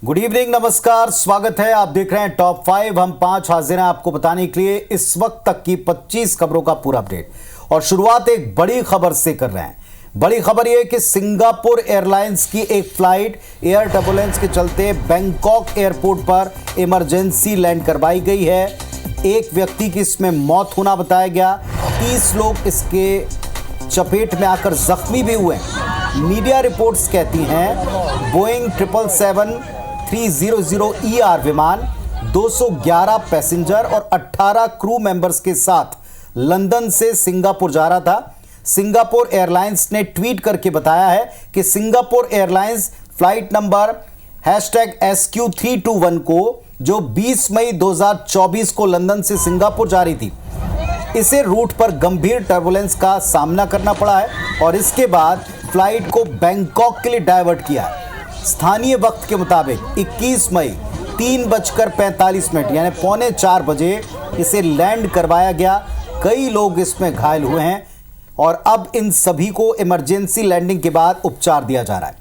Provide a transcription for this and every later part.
Good evening, नमस्कार, स्वागत है। आप देख रहे हैं टॉप 5। हम 5 हाजिर हैं आपको बताने के लिए इस वक्त तक की 25 खबरों का पूरा अपडेट। और शुरुआत एक बड़ी खबर से कर रहे हैं। बड़ी खबर यह कि सिंगापुर एयरलाइंस की एक फ्लाइट एयर टर्बुलेंस के चलते बैंकॉक एयरपोर्ट पर इमरजेंसी लैंड करवाई गई है। एक व्यक्ति की इसमें मौत होना बताया गया। 30 लोग इसके चपेट में आकर जख्मी भी हुए। मीडिया रिपोर्ट्स कहती हैं बोइंग 777-300ER विमान 211 पैसेंजर और 18 क्रू मेंबर्स के साथ लंदन से सिंगापुर जा रहा था। सिंगापुर एयरलाइंस ने ट्वीट करके बताया है कि Singapore airlines flight number #SQ321 को जो 20 मई 2024 को लंदन से सिंगापुर जा रही थी, इसे रूट पर गंभीर टर्बुलेंस का सामना करना पड़ा है और इसके बाद फ्लाइट को बैंकॉक के लिए डाइवर्ट किया। स्थानीय वक्त के मुताबिक 21 मई 3:45 यानी 3:45 बजे इसे लैंड करवाया गया। कई लोग इसमें घायल हुए हैं और अब इन सभी को इमरजेंसी लैंडिंग के बाद उपचार दिया जा रहा है।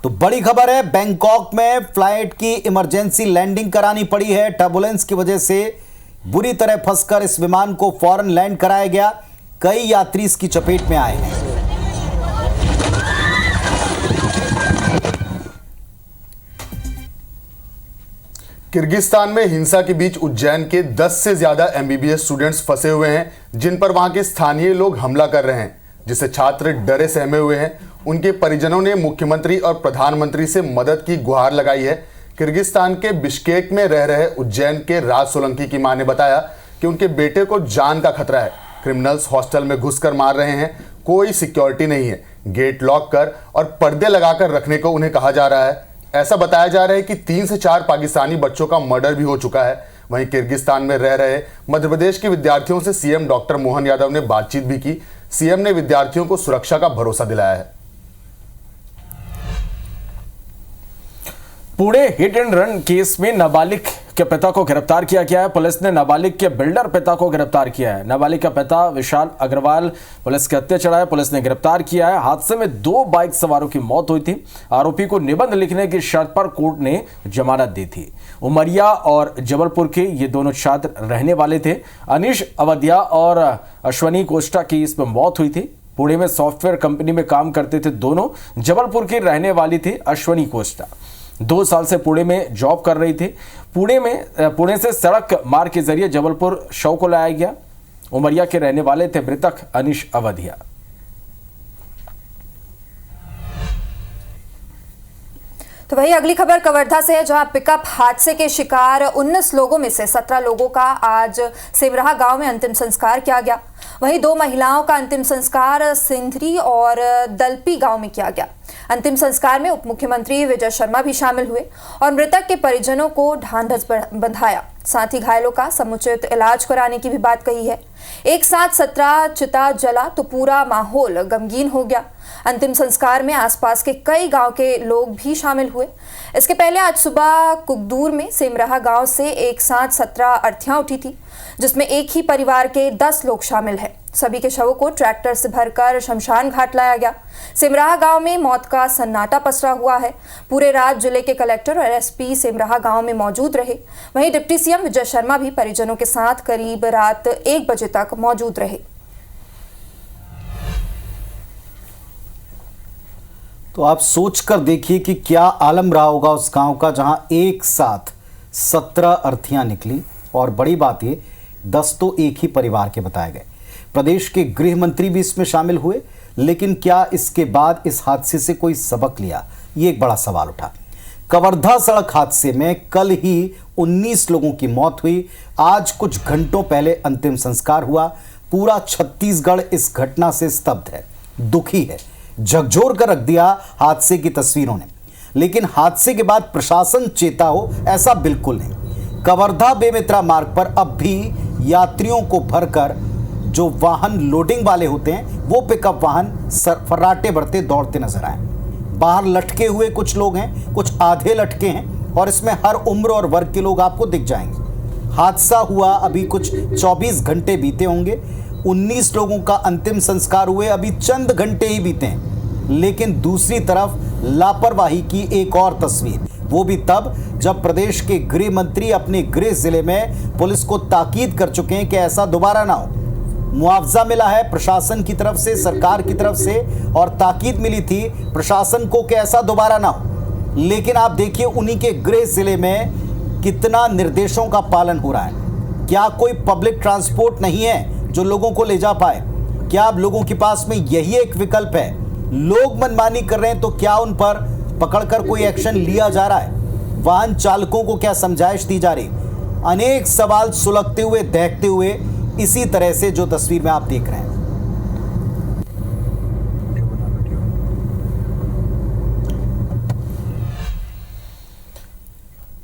तो बड़ी खबर है, बैंकॉक में फ्लाइट की इमरजेंसी लैंडिंग करानी पड़ी है। टर्बुलेंस की वजह से बुरी तरह फंसकर इस विमान को फौरन लैंड कराया गया। कई यात्री इसकी चपेट में आए हैं। किर्गिस्तान में हिंसा के बीच उज्जैन के 10 से ज्यादा MBBS स्टूडेंट्स फंसे हुए हैं, जिन पर वहां के स्थानीय लोग हमला कर रहे हैं, जिससे छात्र डरे सहमे हुए हैं। उनके परिजनों ने मुख्यमंत्री और प्रधानमंत्री से मदद की गुहार लगाई है। किर्गिस्तान के बिश्केक में रह रहे उज्जैन के राज सोलंकी की मां ने बताया कि उनके बेटे को जान का खतरा है। क्रिमिनल्स हॉस्टल में घुसकर मार रहे हैं, कोई सिक्योरिटी नहीं है, गेट लॉक कर और पर्दे लगाकर रखने को उन्हें कहा जा रहा है। ऐसा बताया जा रहा है कि 3 से 4 पाकिस्तानी बच्चों का मर्डर भी हो चुका है। वहीं किर्गिस्तान में रह रहे मध्य प्रदेश के विद्यार्थियों से सीएम डॉक्टर मोहन यादव ने बातचीत भी की। सीएम ने विद्यार्थियों को सुरक्षा का भरोसा दिलाया है। Pune hit and run case में नाबालिग के पिता को गिरफ्तार किया गया है। पुलिस ने नाबालिग के बिल्डर पिता को गिरफ्तार किया है। नाबालिग का पिता विशाल अग्रवाल पुलिस के हत्या चढ़ा है। पुलिस ने गिरफ्तार किया है। हादसे में 2 बाइक सवारों की मौत हुई थी। आरोपी को निबंध लिखने की शर्त पर कोर्ट ने जमानत दी थी। उमरिया और जबलपुर के ये दोनों छात्र रहने वाले थे। अनीश अवधिया और अश्वनी कोष्टा की इसमें मौत हुई थी। पुणे में सॉफ्टवेयर कंपनी में काम करते थे दोनों। जबलपुर की रहने वाली थी अश्वनी कोष्टा। 2 साल से पुणे में जॉब कर रही थी। पुणे से सड़क मार्ग के जरिए जबलपुर शव को लाया गया। उमरिया के रहने वाले थे मृतक अनीश अवधिया। तो वही अगली खबर कवर्धा से है, जहां पिकअप हादसे के शिकार 19 लोगों में से 17 लोगों का आज सेमराहा गांव में अंतिम संस्कार किया गया। वहीं 2 महिलाओं का अंतिम संस्कार सिंधरी और दलपी गांव में किया गया। अंतिम संस्कार में उप मुख्यमंत्री विजय शर्मा भी शामिल हुए और मृतक के परिजनों को ढांढस बंधाया। साथ ही घायलों का समुचित इलाज कराने की भी बात कही है। एक साथ 17 चिता जला तो पूरा माहौल गमगीन हो गया। अंतिम संस्कार में आसपास के कई गांव के लोग भी शामिल हुए। इसके पहले आज सुबह कुकदूर में सेमराहा गांव से एक साथ 17 अर्थियां उठी थी, जिसमें एक ही परिवार के 10 लोग शामिल हैं। सभी के शवों को ट्रैक्टर से भरकर शमशान घाट लाया गया। सेमराहा गांव में मौत का सन्नाटा पसरा हुआ है। पूरे रात जिले के कलेक्टर और एसपी सेमराहा गांव में मौजूद रहे। वहीं डिप्टी सीएम विजय शर्मा भी परिजनों के साथ करीब रात 1 बजे तक मौजूद रहे। तो आप सोच कर देखिए कि क्या आलम रहा होगा उस गांव का, जहां एक साथ 17 अर्थियां निकली। और बड़ी बात ये 10 तो एक ही परिवार के बताए गए। प्रदेश के गृह मंत्री भी इसमें शामिल हुए, लेकिन क्या इसके बाद इस हादसे से कोई सबक लिया, ये एक बड़ा सवाल उठा। कवर्धा सड़क हादसे में कल ही 19 लोगों की मौत हुई। आज कुछ घंटों पहले अंतिम संस्कार हुआ। पूरा छत्तीसगढ़ इस घटना से स्तब्ध है, दुखी है, झकझोर कर रख दिया हादसे की तस्वीरों ने। लेकिन हादसे के बाद प्रशासन चेता हो, ऐसा बिल्कुल नहीं। कवर्धा बेमेतरा मार्ग पर अब भी यात्रियों को भरकर जो वाहन लोडिंग वाले होते हैं, वो पिकअप वाहन फर्राटे बढ़ते दौड़ते नजर आए। बाहर लटके हुए कुछ लोग हैं, कुछ आधे लटके हैं और इसमें हर उम्र और वर्ग के लोग आपको दिख जाएंगे। हादसा हुआ अभी कुछ 24 घंटे बीते होंगे। 19 लोगों का अंतिम संस्कार हुए अभी चंद घंटे ही बीते हैं, लेकिन दूसरी तरफ लापरवाही की एक और तस्वीर, वो भी तब जब प्रदेश के गृह मंत्री अपने गृह जिले में पुलिस को ताकीद कर चुके हैं कि ऐसा दोबारा ना हो। मुआवजा मिला है प्रशासन की तरफ से, सरकार की तरफ से, और ताकीद मिली थी प्रशासन को कि ऐसा दोबारा ना हो। लेकिन आप देखिए उन्हीं के गृह जिले में कितना निर्देशों का पालन हो रहा है। क्या कोई पब्लिक ट्रांसपोर्ट नहीं है जो लोगों को ले जा पाए? क्या अब लोगों के पास में यही एक विकल्प है? लोग मनमानी कर रहे हैं तो क्या उन पर पकड़कर कोई एक्शन लिया जा रहा है? वाहन चालकों को क्या समझाइश दी जा रही? अनेक सवाल सुलगते हुए, दहकते हुए इसी तरह से जो तस्वीर में आप देख रहे हैं।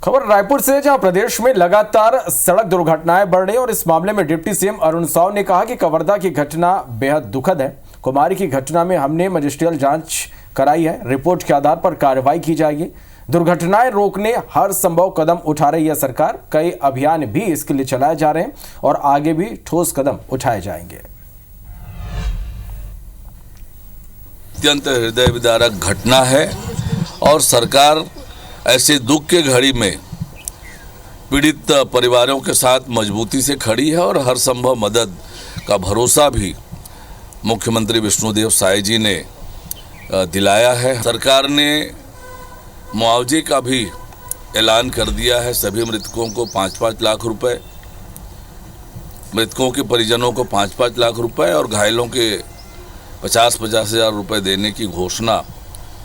खबर रायपुर से, जहां प्रदेश में लगातार सड़क दुर्घटनाएं बढ़ रही और इस मामले में डिप्टी सीएम अरुण साव ने कहा कि कवर्धा की घटना बेहद दुखद है। कुमारी की घटना में हमने मजिस्ट्रियल जांच कराई है, रिपोर्ट के आधार पर कार्रवाई की जाएगी। दुर्घटनाएं रोकने हर संभव कदम उठा रही है सरकार। कई अभियान भी इसके लिए चलाए जा रहे हैं और आगे भी ठोस कदम उठाए जाएंगे। अत्यंत हृदय विदारक घटना है और सरकार ऐसे दुख के घड़ी में पीड़ित परिवारों के साथ मजबूती से खड़ी है और हर संभव मदद का भरोसा भी मुख्यमंत्री विष्णुदेव साय जी ने दिलाया है। सरकार ने मुआवजे का भी ऐलान कर दिया है। सभी मृतकों को 5-5 लाख रुपए, मृतकों के परिजनों को 5-5 लाख रुपए और घायलों के 50-50 हज़ार रुपए देने की घोषणा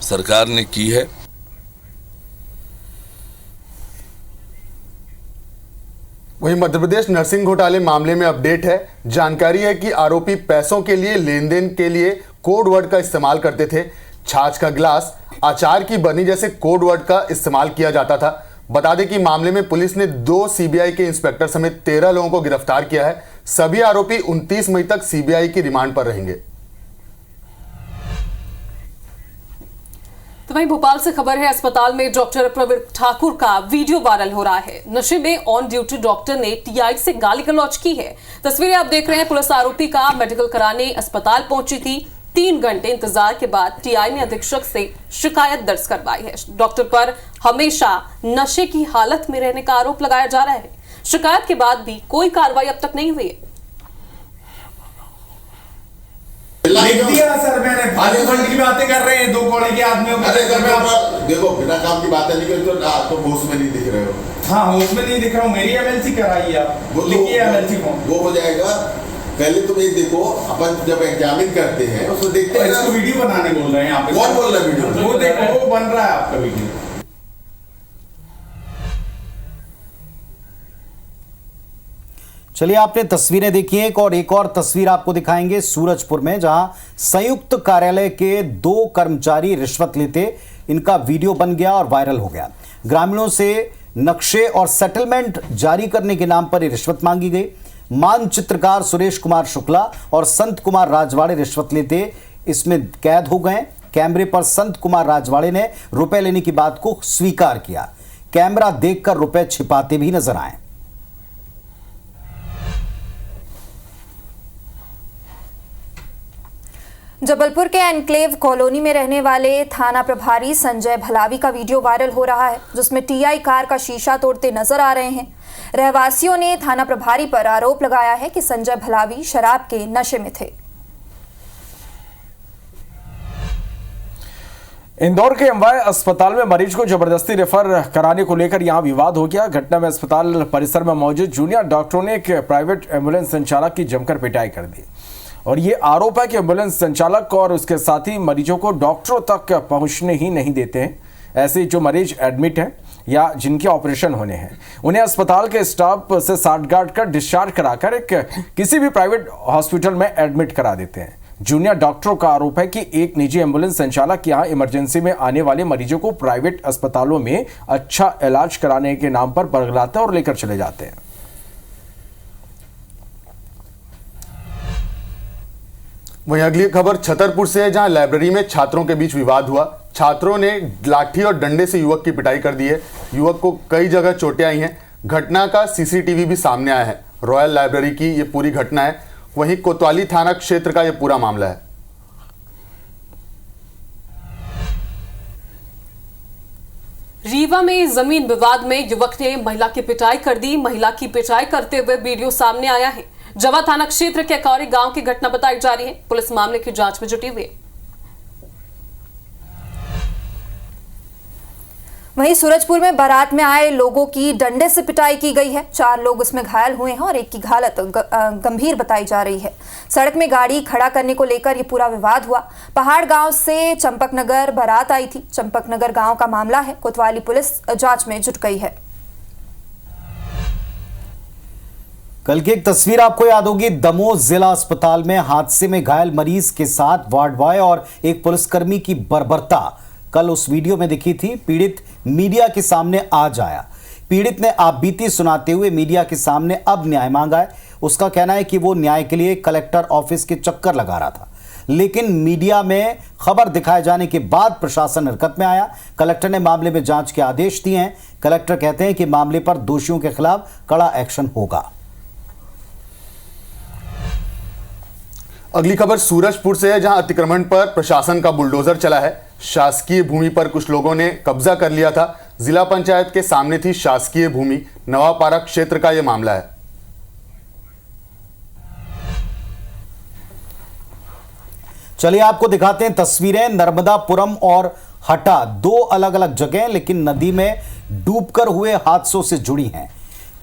सरकार ने की है। वहीं मध्य प्रदेश नर्सिंग घोटाले मामले में अपडेट है। जानकारी है कि आरोपी पैसों के लिए, लेन देन के लिए कोड वर्ड का इस्तेमाल करते थे। छाछ का गिलास, अचार की बनी जैसे कोड वर्ड का इस्तेमाल किया जाता था। बता दें कि मामले में पुलिस ने 2 सीबीआई के इंस्पेक्टर समेत 13 लोगों को गिरफ्तार किया है। सभी आरोपी 29 मई तक सीबीआई की रिमांड पर रहेंगे। तो वहीं भोपाल से खबर है, अस्पताल में डॉक्टर प्रवीण ठाकुर का वीडियो वायरल हो रहा है। नशे में ऑन ड्यूटी डॉक्टर ने टीआई से गाली गलौज की है। तस्वीरें आप देख रहे हैं। पुलिस आरोपी का मेडिकल कराने अस्पताल पहुंची थी। 3 घंटे इंतजार के बाद टीआई ने अधीक्षक से शिकायत दर्ज करवाई है। डॉक्टर पर हमेशा नशे की हालत में रहने का आरोप लगाया जा रहा है। शिकायत के बाद भी कोई कार्रवाई अब तक नहीं हुई है। लिख दिया सर मैंने, फालतू फंड की बातें कर रहे हैं 2 कौड़े के आदमियों को। देखो बिना काम की बातें नहीं करी तो आप तो होश में नहीं दिख रहे हो। हाँ होश में नहीं दिख रहा हूँ। मेरी एमएलसी कराई आप, लिखिए एमएलसी को। वो हो जाएगा। पहले तुम ये देखो, अपन जब एग्जामिन करते हैं उसको देखते हैं। इसको वीडियो बनाने बोल रहे हैं आप। कौन बोल रहा है वीडियो? वो देखो, वो बन रहा है आपका वीडियो। चलिए आपने तस्वीरें देखी हैं, एक और तस्वीर आपको दिखाएंगे सूरजपुर में, जहां संयुक्त कार्यालय के 2 कर्मचारी रिश्वत लेते, इनका वीडियो बन गया और वायरल हो गया। ग्रामीणों से नक्शे और सेटलमेंट जारी करने के नाम पर रिश्वत मांगी गई। मानचित्रकार सुरेश कुमार शुक्ला और संत कुमार राजवाड़े रिश्वत लेते इसमें कैद हो गए। कैमरे पर संत कुमार राजवाड़े ने रुपए लेने की बात को स्वीकार किया। कैमरा देखकर रुपए छिपाते भी नजर आए। जबलपुर के एनक्लेव कॉलोनी में रहने वाले थाना प्रभारी संजय भलावी का वीडियो वायरल हो रहा है, जिसमें टीआई कार का शीशा तोड़ते नजर आ रहे हैं। रहवासियों ने थाना प्रभारी पर आरोप लगाया है कि संजय भलावी शराब के नशे में थे। इंदौर के एमवाय अस्पताल में मरीज को जबरदस्ती रेफर कराने को लेकर यहां विवाद हो गया। घटना में अस्पताल परिसर में मौजूद जूनियर डॉक्टरों ने एक प्राइवेट एम्बुलेंस संचालक की जमकर पिटाई कर दी और ये आरोप है कि एम्बुलेंस संचालक और उसके साथी मरीजों को डॉक्टरों तक पहुंचने ही नहीं देते हैं। ऐसे जो मरीज एडमिट हैं या जिनके ऑपरेशन होने हैं, उन्हें अस्पताल के स्टाफ से साठगांठ कर डिस्चार्ज कराकर किसी भी प्राइवेट हॉस्पिटल में एडमिट करा देते हैं। जूनियर डॉक्टरों का आरोप है कि एक निजी एम्बुलेंस संचालक यहां इमरजेंसी में आने वाले मरीजों को प्राइवेट अस्पतालों में अच्छा इलाज कराने के नाम पर बरगलाते और लेकर चले जाते हैं। वहीं अगली खबर छतरपुर से है, जहां लाइब्रेरी में छात्रों के बीच विवाद हुआ। छात्रों ने लाठी और डंडे से युवक की पिटाई कर दी है। युवक को कई जगह चोटें आई हैं। घटना का सीसीटीवी भी सामने आया है। रॉयल लाइब्रेरी की ये पूरी घटना है। वहीं कोतवाली थाना क्षेत्र का यह पूरा मामला है। में जमीन विवाद में युवक ने महिला की पिटाई कर दी। महिला की पिटाई करते हुए वीडियो सामने आया है। जवा थाना क्षेत्र के कौरी गांव की घटना बताई जा रही है। पुलिस मामले की जांच में जुटी हुई है। वहीं सूरजपुर में बारात में आए लोगों की डंडे से पिटाई की गई है। 4 लोग उसमें घायल हुए हैं और एक की हालत गंभीर बताई जा रही है। सड़क में गाड़ी खड़ा करने को लेकर यह पूरा विवाद हुआ। पहाड़ गांव से चंपकनगर बारात आई थी। चंपकनगर गांव का मामला है। कोतवाली पुलिस जांच में जुट गई है। कल की एक तस्वीर आपको याद होगी। दमोह जिला अस्पताल में हादसे में घायल मरीज के साथ वार्ड बॉय और एक पुलिसकर्मी की बर्बरता कल उस वीडियो में दिखी थी। पीड़ित मीडिया के सामने आज आया। पीड़ित ने आपबीती सुनाते हुए मीडिया के सामने अब न्याय मांगा है। उसका कहना है कि वो न्याय के लिए कलेक्टर ऑफिस के चक्कर लगा रहा था, लेकिन मीडिया में खबर दिखाए जाने के बाद प्रशासन हरकत में आया। कलेक्टर ने मामले में जांच के आदेश दिए हैं। कलेक्टर कहते हैं कि मामले पर दोषियों के खिलाफ कड़ा एक्शन होगा। अगली खबर सूरजपुर से है, जहां अतिक्रमण पर प्रशासन का बुलडोजर चला है। शासकीय भूमि पर कुछ लोगों ने कब्जा कर लिया था। जिला पंचायत के सामने थी शासकीय भूमि। नवापारा क्षेत्र का यह मामला है। चलिए आपको दिखाते हैं तस्वीरें। नर्मदापुरम और हटा 2 अलग अलग जगह, लेकिन नदी में डूबकर हुए हादसों से जुड़ी हैं।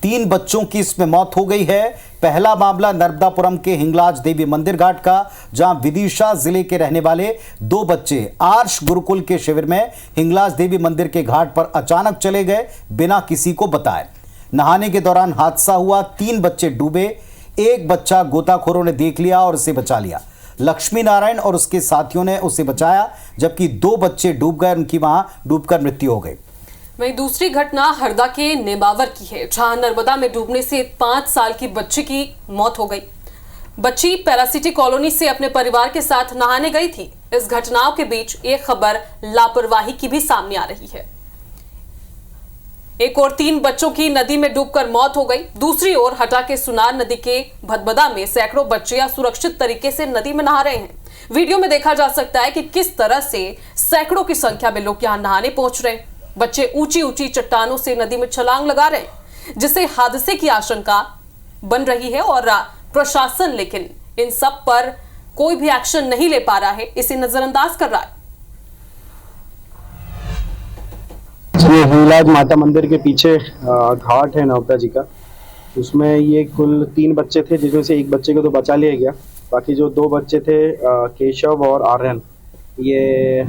3 बच्चों की इसमें मौत हो गई है। पहला मामला नर्मदापुरम के हिंगलाज देवी मंदिर घाट का, जहां विदिशा जिले के रहने वाले 2 बच्चे आर्ष गुरुकुल के शिविर में हिंगलाज देवी मंदिर के घाट पर अचानक चले गए बिना किसी को बताए। नहाने के दौरान हादसा हुआ। 3 बच्चे डूबे। एक बच्चा गोताखोरों ने देख लिया और उसे बचा लिया। लक्ष्मी नारायण और उसके साथियों ने उसे बचाया, जबकि 2 बच्चे डूब गए। उनकी वहां डूबकर मृत्यु हो गई। वहीं दूसरी घटना हरदा के नेमावर की है, जहां नर्मदा में डूबने से 5 साल की बच्ची की मौत हो गई। बच्ची पैरासिटी कॉलोनी से अपने परिवार के साथ नहाने गई थी। इस घटनाओं के बीच एक खबर लापरवाही की भी सामने आ रही है। एक और 3 बच्चों की नदी में डूबकर मौत हो गई। दूसरी ओर हटा के सुनार नदी के भदभदा में सैकड़ों बच्चे असुरक्षित तरीके से नदी में नहा रहे हैं। वीडियो में देखा जा सकता है कि किस तरह से सैकड़ों की संख्या में लोग यहां नहाने पहुंच रहे हैं। बच्चे ऊंची ऊंची चट्टानों से नदी में छलांग लगा रहे हैं, जिससे हादसे की आशंका बन रही है। और प्रशासन लेकिन इन सब पर कोई भी एक्शन नहीं ले पा रहा है, इसे नजरअंदाज कर रहा है। ये हिंगलाज माता मंदिर के पीछे घाट है नर्मदा जी का। उसमें ये कुल 3 बच्चे थे, जिसमें से एक बच्चे को तो बचा लिया गया। बाकी जो 2 बच्चे थे केशव और आर्यन, ये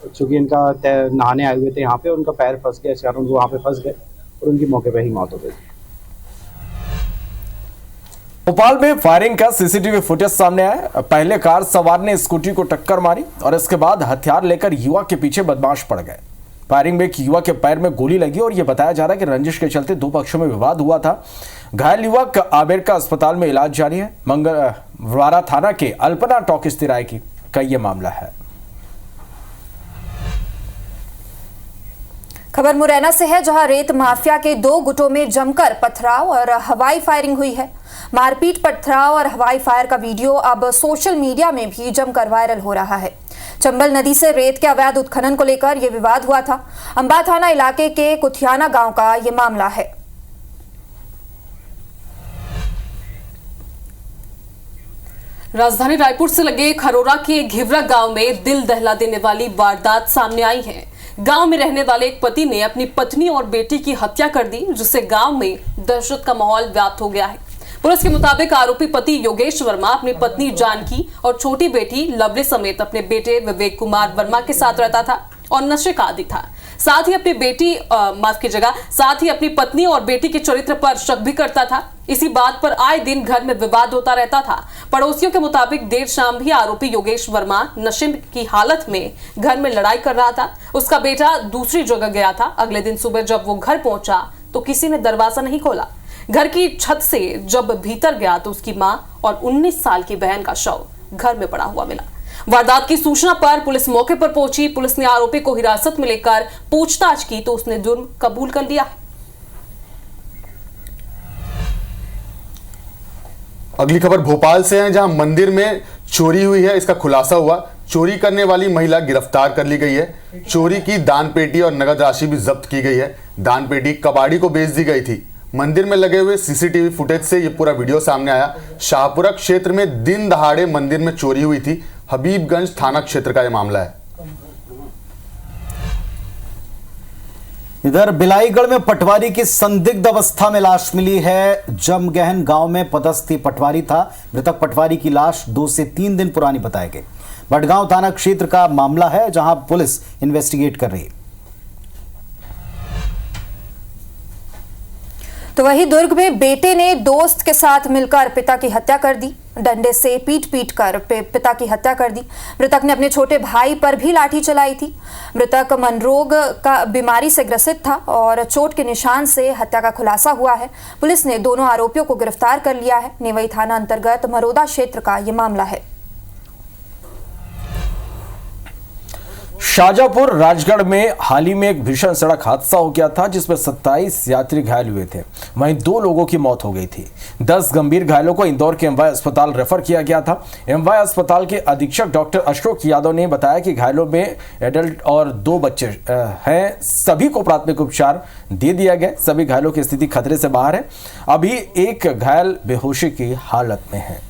चूंकि इनका नहाने आए हुए थे यहाँ पे, उनका पैर फंस गया, इस कारण वो वहाँ पे फंस गए और उनकी मौके पे ही मौत हो गई। भोपाल में फायरिंग का सीसीटीवी फुटेज सामने आया। पहले कार सवार ने स्कूटी को टक्कर मारी और इसके बाद हथियार लेकर युवक के पीछे बदमाश पड़ गए। फायरिंग में एक युवक के पैर में गोली लगी और यह बताया जा रहा है कि रंजिश के चलते 2 पक्षों में विवाद हुआ था। घायल युवक आबेर का अस्पताल में इलाज जारी है। मंगलवारा थाना के अल्पना टॉकीज तिराए का यह मामला है। खबर मुरैना से है, जहां रेत माफिया के 2 गुटों में जमकर पथराव और हवाई फायरिंग हुई है। मारपीट, पथराव और हवाई फायर का वीडियो अब सोशल मीडिया में भी जमकर वायरल हो रहा है। चंबल नदी से रेत के अवैध उत्खनन को लेकर यह विवाद हुआ था। अंबा थाना इलाके के कुथियाना गांव का यह मामला है। राजधानी रायपुर से लगे खरोरा के घिवरा गांव में दिल दहला देने वाली वारदात सामने आई है। गांव में रहने वाले एक पति ने अपनी पत्नी और बेटी की हत्या कर दी, जिससे गांव में दहशत का माहौल व्याप्त हो गया है। पुलिस के मुताबिक आरोपी पति योगेश वर्मा अपनी पत्नी जानकी और छोटी बेटी लवली समेत अपने बेटे विवेक कुमार वर्मा के साथ रहता था और नशे का आदी था। साथ ही अपनी पत्नी और बेटी के चरित्र पर शक भी करता था। इसी बात पर आए दिन घर में विवाद होता रहता था। पड़ोसियों के मुताबिक देर शाम भी आरोपी योगेश वर्मा नशे की हालत में घर में लड़ाई कर रहा था। उसका बेटा दूसरी जगह गया था। अगले दिन सुबह जब वो घर पहुंचा तो किसी ने दरवाजा नहीं खोला। घर की छत से जब भीतर गया तो उसकी मां और 19 साल की बहन का शव घर में पड़ा हुआ मिला। वारदात की सूचना पर पुलिस मौके पर पहुंची। पुलिस ने आरोपी को हिरासत में लेकर पूछताछ की तो उसने जुर्म कबूल कर लिया। अगली खबर भोपाल से है, जहां मंदिर में चोरी हुई है, इसका खुलासा हुआ। चोरी करने वाली महिला गिरफ्तार कर ली गई है। चोरी की दान पेटी और नगद राशि भी जब्त की गई है। दान पेटी कबाड़ी को बेच दी गई थी। मंदिर में लगे हुए सीसीटीवी फुटेज से यह पूरा वीडियो सामने आया। शाहपुरा क्षेत्र में दिन दहाड़े मंदिर में चोरी हुई थी। हबीबगंज थाना क्षेत्र का यह मामला है। इधर बिलाईगढ़ में पटवारी की संदिग्ध अवस्था में लाश मिली है। जमगहन गांव में पदस्थ पटवारी था। मृतक पटवारी की लाश 2 से 3 दिन पुरानी बताई गई। भटगांव थाना क्षेत्र का मामला है, जहां पुलिस इन्वेस्टिगेट कर रही है। तो वहीं दुर्ग में बेटे ने दोस्त के साथ मिलकर पिता की हत्या कर दी। डंडे से पीट कर पिता की हत्या कर दी। मृतक ने अपने छोटे भाई पर भी लाठी चलाई थी। मृतक मनोरोग का बीमारी से ग्रसित था और चोट के निशान से हत्या का खुलासा हुआ है। पुलिस ने दोनों आरोपियों को गिरफ्तार कर लिया है। नेवई थाना अंतर्गत मरोदा क्षेत्र का यह मामला है। शाजापुर राजगढ़ में हाल ही में एक भीषण सड़क हादसा हो गया था, जिसमें 27 यात्री घायल हुए थे। वहीं 2 लोगों की मौत हो गई थी। 10 गंभीर घायलों को इंदौर के एमवाय अस्पताल रेफर किया गया था। एमवाय अस्पताल के अधीक्षक डॉक्टर अशोक यादव ने बताया कि घायलों में एडल्ट और 2 बच्चे हैं। सभी को प्राथमिक उपचार दे दिया गया। सभी घायलों की स्थिति खतरे से बाहर है। अभी एक घायल बेहोशी की हालत में है।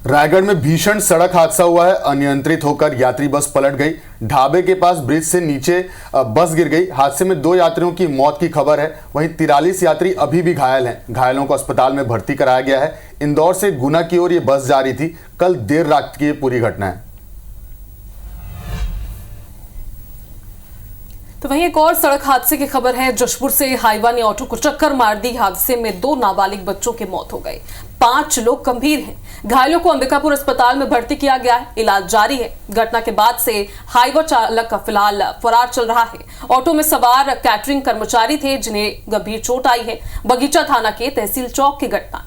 रायगढ़ में भीषण सड़क हादसा हुआ है। अनियंत्रित होकर यात्री बस पलट गई। ढाबे के पास ब्रिज से नीचे बस गिर गई। हादसे में 2 यात्रियों की मौत की खबर है। वहीं 43 यात्री अभी भी घायल हैं। घायलों को अस्पताल में भर्ती कराया गया है। इंदौर से गुना की ओर ये बस जा रही थी। कल देर रात की ये पूरी घटना है। तो वहीं एक और सड़क हादसे की खबर है। जशपुर से हाईवा ने ऑटो को टक्कर मार दी। हादसे में 2 नाबालिग बच्चों की मौत हो गई। 5 लोग गंभीर हैं। घायलों को अंबिकापुर अस्पताल में भर्ती किया गया है। इलाज जारी है। घटना के बाद से हाईवा चालक फिलहाल फरार चल रहा है। ऑटो में सवार कैटरिंग कर्मचारी थे, जिन्हें गंभीर चोट आई है। बगीचा थाना के तहसील चौक की घटना।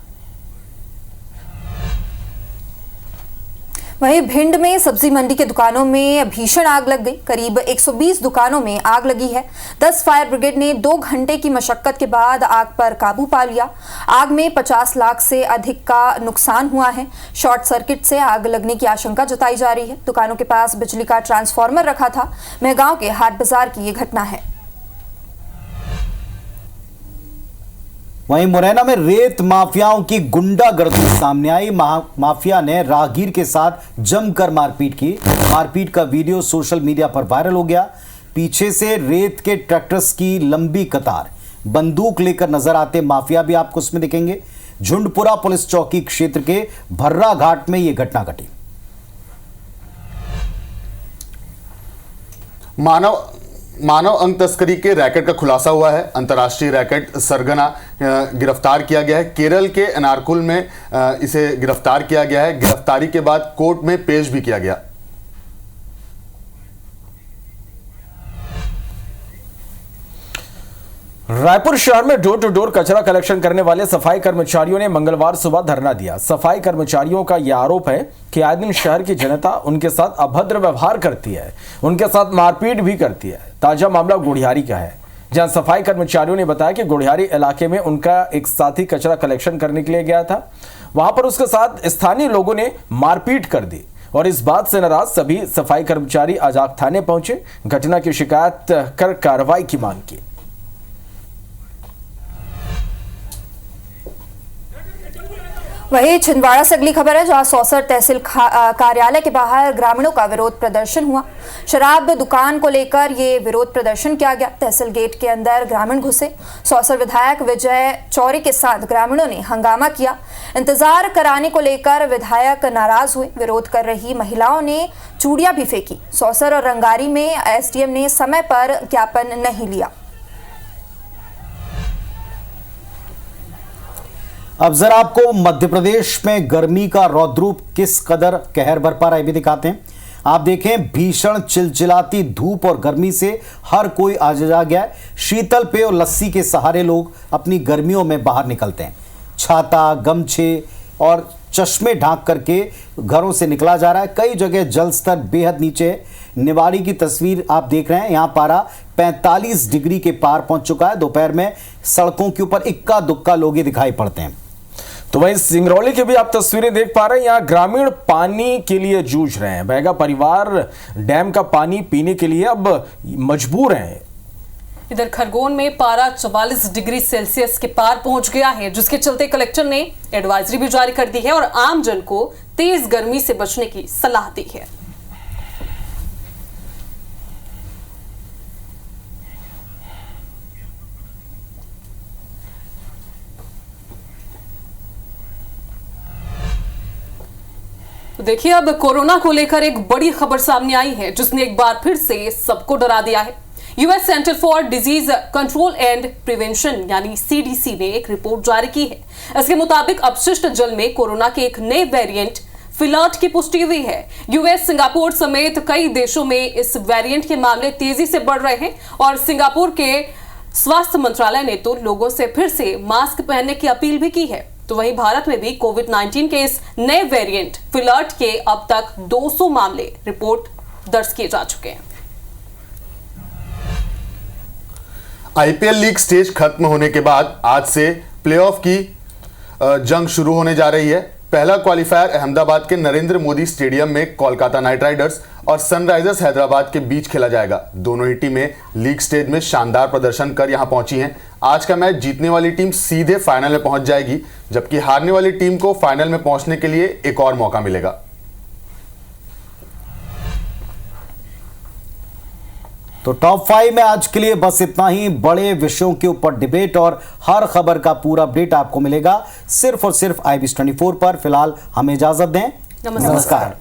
वहीं भिंड में सब्जी मंडी के दुकानों में भीषण आग लग गई। करीब 120 दुकानों में आग लगी है। 10 फायर ब्रिगेड ने 2 घंटे की मशक्कत के बाद आग पर काबू पा लिया। आग में 50 लाख से अधिक का नुकसान हुआ है। शॉर्ट सर्किट से आग लगने की आशंका जताई जा रही है। दुकानों के पास बिजली का ट्रांसफार्मर रखा था। मेहगांव के हाट बाजार की ये घटना है। वहीं मुरैना में रेत माफियाओं की गुंडागर्दी सामने आई। माफिया ने राहगीर के साथ जमकर मारपीट की। मारपीट का वीडियो सोशल मीडिया पर वायरल हो गया। पीछे से रेत के ट्रैक्टर्स की लंबी कतार, बंदूक लेकर नजर आते माफिया भी आपको उसमें दिखेंगे। झुंडपुरा पुलिस चौकी क्षेत्र के भर्रा घाट में यह घटना घटी। मानव अंग तस्करी के रैकेट का खुलासा हुआ है। अंतर्राष्ट्रीय रैकेट सरगना गिरफ्तार किया गया है। केरल के एनारकुल में इसे गिरफ्तार किया गया है। गिरफ्तारी के बाद कोर्ट में पेश भी किया गया। रायपुर शहर में डोर टू डोर कचरा कलेक्शन करने वाले सफाई कर्मचारियों ने मंगलवार सुबह धरना दिया। सफाई कर्मचारियों का यह आरोप है कि आए दिन शहर की जनता उनके साथ अभद्र व्यवहार करती है, उनके साथ मारपीट भी करती है। ताजा मामला गुढ़ियारी का है, जहां सफाई कर्मचारियों ने बताया कि गुढ़ियारी इलाके में उनका एक साथी कचरा कलेक्शन करने के लिए गया था। वहां पर उसके साथ स्थानीय लोगों ने मारपीट कर दी और इस बात से नाराज सभी सफाई कर्मचारी आजाद थाने पहुंचे। घटना की शिकायत कर कार्रवाई की मांग की। वहीं छिंदवाड़ा से अगली खबर है, जहां सौसर तहसील कार्यालय के बाहर ग्रामीणों का विरोध प्रदर्शन हुआ। शराब दुकान को लेकर ये विरोध प्रदर्शन किया गया। तहसील गेट के अंदर ग्रामीण घुसे। सौसर विधायक विजय चौरी के साथ ग्रामीणों ने हंगामा किया। इंतजार कराने को लेकर विधायक नाराज हुए। विरोध कर रही महिलाओं ने चूड़ियां भी फेंकी। सौसर और रंगारी में एसडीएम ने समय पर ज्ञापन नहीं लिया। अब जरा आपको मध्य प्रदेश में गर्मी का रौद्रूप किस कदर कहर बरपा रहा है भी दिखाते हैं। आप देखें, भीषण चिलचिलाती धूप और गर्मी से हर कोई आजजा गया है। शीतल पेय और लस्सी के सहारे लोग अपनी गर्मियों में बाहर निकलते हैं। छाता, गमछे और चश्मे ढांक करके घरों से निकला जा रहा है। कई जगह जल स्तर बेहद नीचे है। निवाड़ी की तस्वीर आप देख रहे हैं। यहाँ पारा 45 डिग्री के पार पहुंच चुका है। दोपहर में सड़कों के ऊपर इक्का दुक्का लोग ही दिखाई पड़ते हैं। तो वहीं सिंगरौली की भी आप तस्वीरें देख पा रहे हैं। यहाँ ग्रामीण पानी के लिए जूझ रहे हैं। बैगा परिवार डैम का पानी पीने के लिए अब मजबूर हैं। इधर खरगोन में पारा 44 डिग्री सेल्सियस के पार पहुंच गया है, जिसके चलते कलेक्टर ने एडवाइजरी भी जारी कर दी है और आम जन को तेज गर्मी से बचने की सलाह दी है। तो देखिए, अब कोरोना को लेकर एक बड़ी खबर सामने आई है, जिसने एक बार फिर से सबको डरा दिया है। US centre for disease control and prevention यानी सीडीसी ने एक रिपोर्ट जारी की है। इसके मुताबिक अपशिष्ट जल में कोरोना के एक नए वेरिएंट फिलर्ट की पुष्टि हुई है। यूएस, सिंगापुर समेत कई देशों में इस वेरिएंट के मामले तेजी से बढ़ रहे हैं और सिंगापुर के स्वास्थ्य मंत्रालय ने तो लोगों से फिर से मास्क पहनने की अपील भी की है। तो वहीं भारत में भी कोविड-19 के इस नए वेरिएंट फिलर्ट के अब तक 200 मामले रिपोर्ट दर्ज किए जा चुके हैं। आईपीएल लीग स्टेज खत्म होने के बाद आज से प्लेऑफ की जंग शुरू होने जा रही है। पहला क्वालिफायर अहमदाबाद के नरेंद्र मोदी स्टेडियम में कोलकाता नाइट राइडर्स और सनराइजर्स हैदराबाद के बीच खेला जाएगा। दोनों ही टीमें लीग स्टेज में शानदार प्रदर्शन कर यहां पहुंची हैं। आज का मैच जीतने वाली टीम सीधे फाइनल में पहुंच जाएगी, जबकि हारने वाली टीम को फाइनल में पहुंचने के लिए एक और मौका मिलेगा। तो टॉप 5 में आज के लिए बस इतना ही। बड़े विषयों के ऊपर डिबेट और हर खबर का पूरा अपडेट आपको मिलेगा सिर्फ और सिर्फ IBS 24 पर। फिलहाल हमें इजाजत दें। नमस्कार।